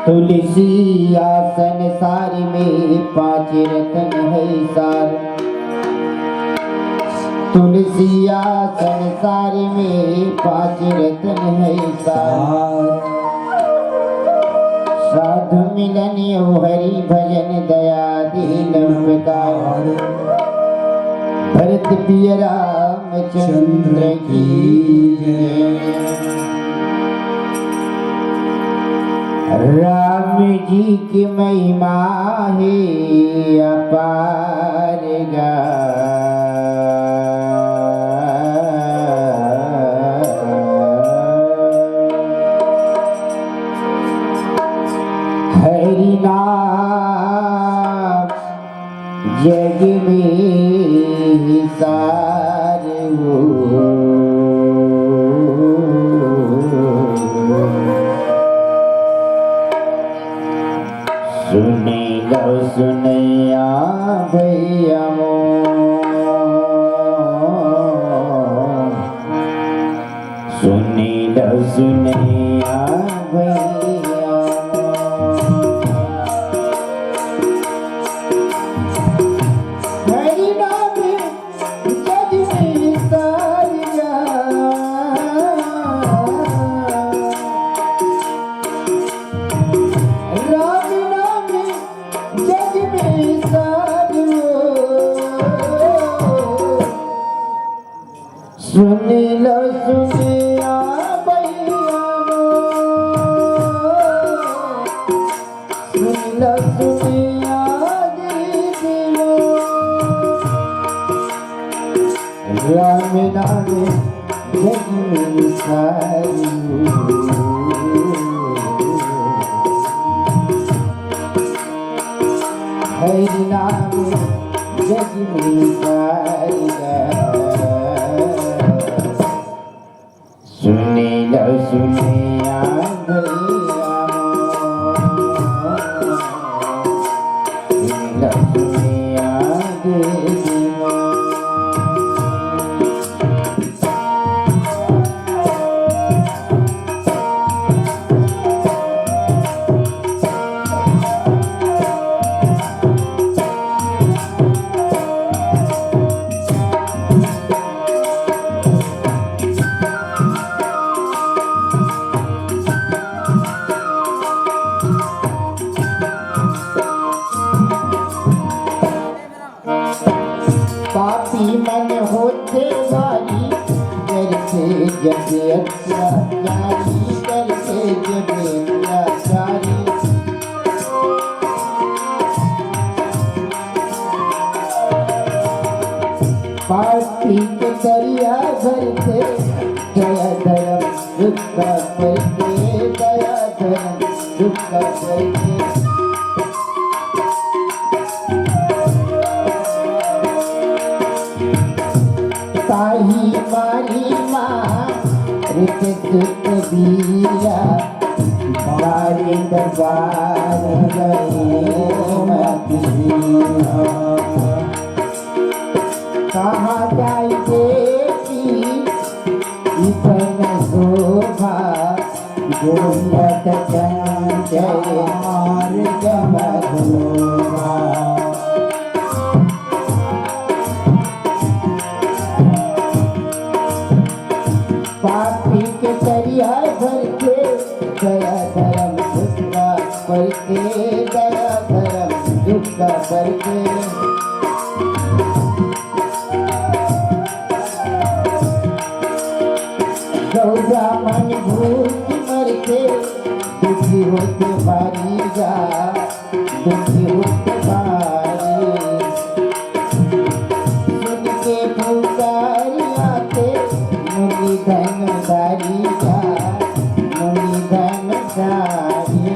तुलसी आसन सारी में 5 रत्न है सार। तुलसी आसन सारी में 5 रत्न है सार। साधु मिलन हरि भजन दया दीन उपकार। भरत प्रिय रामचंद्र की जय। राम जी की महिमा है अपार गा। हरि नाम जग में सार सुने लो सुनैया भैया मो। सुने लो सुनैया भैया हरि नाम जग में सारिया। राम नाम जग में सारियो। सुन लो सुनिया भैया सुन लो सुनिया दीदियो। राम नाम जग में सारियो। हरि नाम जग में सारिया। सुने लो सुनिया भैया सुने लो सुनिया दीदियो। पापी मन होते वाली करके जब अत्याचारी करके जब अत्याचारी। पापी के दरिया भरते दया धर्म दुख का करके दया धर्म दुख का करके। ताही मारी माँ रित दुख दिया। बारी दरबार गए कहाँ जाई देवी इतन शोभा। गोविंद जय मार जमधोभा। पापी के दरिया भर के दया धर्म दुख का करके दया धर्म दुख का करके। गौरा मन भूख मर के दुखी होते बारी जा। दुखी होते बारी सुन के पुकारी आते मुनि धन दारी जा। मुनि धन दारी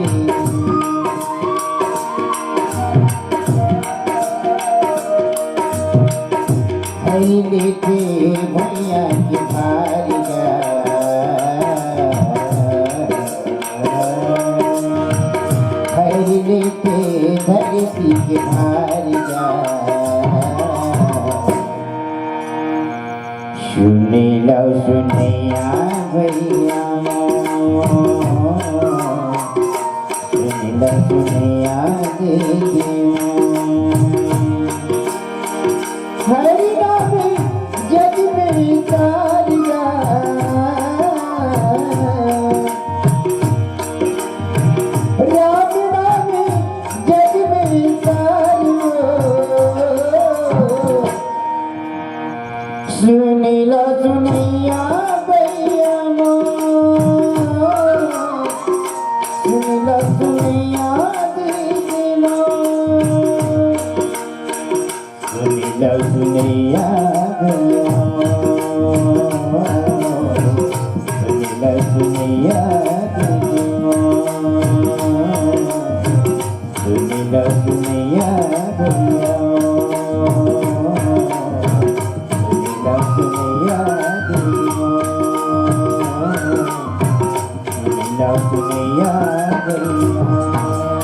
हरि लेते भैया की भारी जा। हरि लेते धरती की भारी जा। सुने लो सुनिया भैया सुन सुनिया देवियों हरि नाम जग में तारिया राम नाम जग में तारियो सुनिला सुनिया भैया सुनिला सुनिया दीदिनो सुनिला सुनिया भैया सुनिला सुनिया दीदिनो सुनिला सुनिया भैया सुनिला सुनिया दीदिनो सुनिला सुनिया भैया